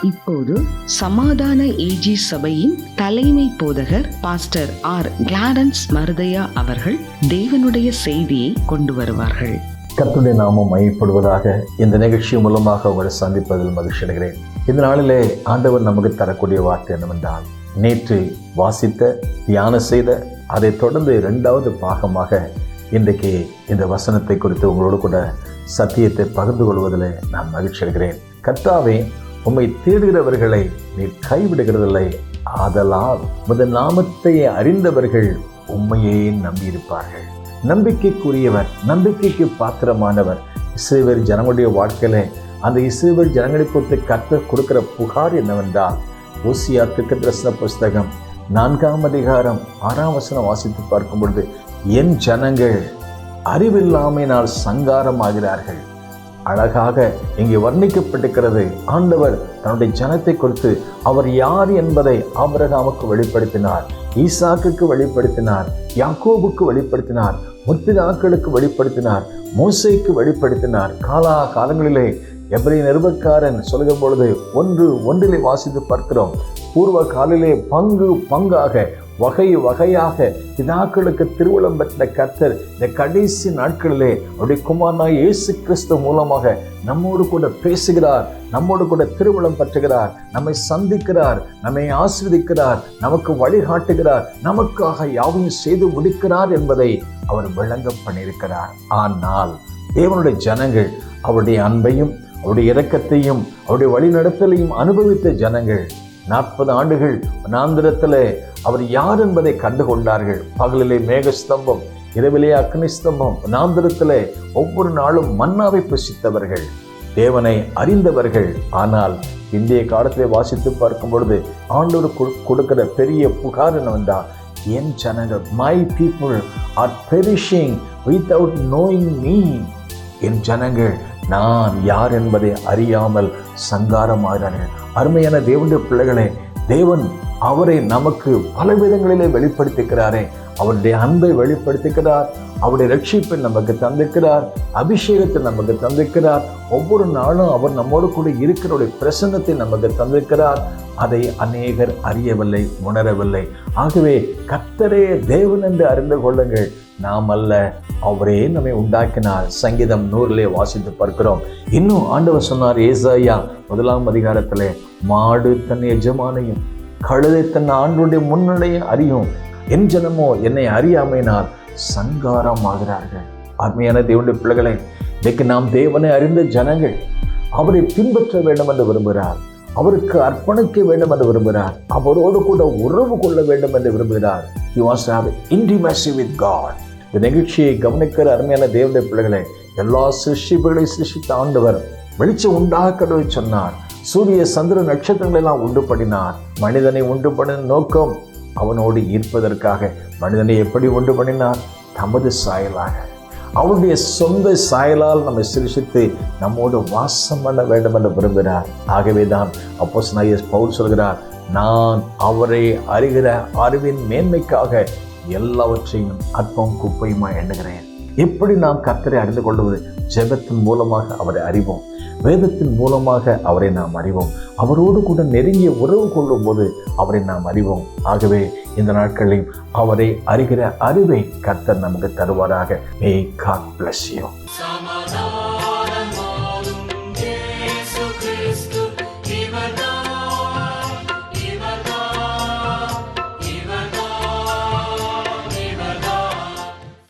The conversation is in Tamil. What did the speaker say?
இப்போது சமாதான ஏஜி சபையின் தலைமை போதகர் பாஸ்டர் ஆர் கிளாரன்ஸ் மருதையா அவர்கள் தேவனுடைய செய்தியை கொண்டு வருவார்கள். கர்த்தருடைய நாமம் மையப்படுவதாக. இந்த நிகழ்ச்சி மூலமாக உங்களை சந்திப்பதில் மகிழ்ச்சி அடைகிறேன். இந்த நாளிலே ஆண்டவர் நமக்கு தரக்கூடிய வார்த்தை என்னவென்றால், நேற்று வாசித்த தியானம் செய்த அதை தொடர்ந்து 2வது பாகமாக இன்றைக்கு இந்த வசனத்தை குறித்து உங்களோடு கூட சத்தியத்தை பகிர்ந்து கொள்வதில் நான் மகிழ்ச்சி அடைகிறேன். கர்த்தாவே, உம்மை தேடுகிறவர்களை நீர் கைவிடுகிறதில்லை, ஆதலால் உமது நாமத்தை அறிந்தவர்கள் உம்மையே நம்பியிருப்பார்கள். நம்பிக்கைக்குரியவர், நம்பிக்கைக்கு பாத்திரமானவர். இஸ்ரவேல் ஜனங்களுடைய வாழ்க்கையில அந்த இஸ்ரவேல் ஜனங்களை குறித்து கர்த்தர் கொடுக்கிற புகார் என்னவென்றால், ஓசியா தீர்க்கதரிசன புஸ்தகம் 4ஆம் அதிகாரம் 6ஆம் வசனம் வாசித்து பார்க்கும் பொழுது, என் ஜனங்கள் அறிவில்லாமையினால் சங்காரம் ஆகிறார்கள். அழகாக இங்கே வர்ணிக்கப்பட்டிருக்கிறது. ஆண்டவர் தன்னுடைய ஜனத்தை குறித்து அவர் யார் என்பதை ஆபிரகாமுக்கு வெளிப்படுத்தினார், ஈசாக்குக்கு வெளிப்படுத்தினார், யாக்கோபுக்கு வெளிப்படுத்தினார், முற்பிதாக்களுக்கு வெளிப்படுத்தினார், மோசேக்கு வெளிப்படுத்தினார். காலங்களிலே எபிரேய நிருபக்காரன் சொல்கிற பொழுது 1:1 வாசித்து பார்க்கிறோம். பூர்வ காலிலே பங்காக வகை வகையாக பிதாக்களுக்கு திருவுளம் பெற்ற கர்த்தர் இந்த கடைசி நாட்களிலே அவருடைய குமாரனாய் இயேசு கிறிஸ்து மூலமாக நம்மோடு கூட பேசுகிறார், நம்மோடு கூட திருவுளம் பெற்றுகிறார், நம்மை சந்திக்கிறார், நம்மை ஆசீர்வதிக்கிறார், நமக்கு வழிகாட்டுகிறார், நமக்காக யாவையும் செய்து முடிக்கிறார் என்பதை அவர் விளங்க பண்ணியிருக்கிறார். ஆனால் தேவனுடைய ஜனங்கள் அவருடைய அன்பையும் அவருடைய இரக்கத்தையும் அவருடைய வழிநடத்தலையும் அனுபவித்த ஜனங்கள் 40 ஆண்டுகள் வனாந்திரத்திலே அவர் யார் என்பதை கண்டுகொண்டார்கள். பகலிலே மேகஸ்தம்பம், இரவிலே அக்னி ஸ்தம்பம், வனாந்திரத்திலே ஒவ்வொரு நாளும் மன்னாவை புசித்தவர்கள், தேவனை அறிந்தவர்கள். ஆனால் இந்திய காலத்திலே வாசித்து பார்க்கும் பொழுது ஆண்டவர் கொடுக்கிற பெரிய புகார் என்னவென்றால், என் ஜனங்கள், my people are perishing without knowing me. என் ஜனங்கள் நான் யார் என்பதை அறியாமல் சங்காரமாகிறார்கள். அருமையான தேவனுடைய பிள்ளைகளே, தேவன் அவரை நமக்கு பல விதங்களிலே வெளிப்படுத்திக்கிறாரே. அவருடைய அன்பை வெளிப்படுத்திக்கிறார், அவருடைய ரட்சிப்பை நமக்கு தந்திருக்கிறார், அபிஷேகத்தை நமக்கு தந்திருக்கிறார். ஒவ்வொரு நாளும் அவர் நம்மோடு கூட இருக்கிற பிரசன்னத்தை நமக்கு தந்திருக்கிறார். அதை அநேகர் அறியவில்லை, உணரவில்லை. ஆகவே கர்த்தரே தேவன் என்று அறிந்து கொள்ளுங்கள், நாம் அல்ல, அவரே நம்மை உண்டாக்கினார். சங்கீதம் 100 வாசித்து பார்க்கிறோம். இன்னும் ஆண்டவர் சொன்னார், ஏசாயா 1ஆம் அதிகாரத்திலே, மாடு தன் எஜமானையும் கழுதை தன் ஆண்டுடைய முன்னடையும் அறியும், என் ஜனமோ என்னை அறியாமையினால் சங்காரம் ஆகிறார்கள். அருமையான தேவனுடைய பிள்ளைகளை, இன்றைக்கு நாம் தேவனை அறிந்த ஜனங்கள் அவரை பின்பற்ற வேண்டும் என்று விரும்புகிறார், அவருக்கு அர்ப்பணிக்க வேண்டும் என்று விரும்புகிறார், அவரோடு கூட உறவு கொள்ள வேண்டும் என்று விரும்புகிறார். He wants to have intimacy with God. இந்த நிகழ்ச்சியை கவனிக்கிற அருமையான தேவனுடைய பிள்ளைகளை, எல்லா சிருஷ்டிப்புகளையும் சிருஷ்டித்த ஆண்டவர் வெளிச்சம் உண்டாக்க சொன்னார். சூரிய சந்திர நட்சத்திரங்களை எல்லாம் உண்டு பண்ணினார். மனிதனை உண்டு பண்ணின நோக்கம் அவனோடு ஈர்ப்பதற்காக. மனிதனை எப்படி உண்டு பண்ணினார்? தமது சாயலாக, அவருடைய சொந்த சாயலால் நம்மை சிருஷ்டித்து நம்மோடு வாசம் பண்ண வேண்டும் என்று விரும்புகிறார். ஆகவே தான் அப்போஸ்தலனாகிய பவுல் சொல்கிறார், நான் அவரை அறிகிற அறிவின் மேன்மைக்காக எல்லாவற்றையும் அற்பம் குப்பையுமாய் எண்ணுகிறேன். எப்படி நாம் கர்த்தரை அறிந்து கொள்வது? ஜெபத்தின் மூலமாக அவரை அறிவோம், வேதத்தின் மூலமாக அவரை நாம் அறிவோம், அவரோடு கூட நெருங்கிய உறவு கொள்ளும் போது அவரை நாம் அறிவோம். ஆகவே இந்த நாட்களில் அவரை அறிகிற அறிவை கர்த்தர் நமக்கு தருவாராக. May God bless you.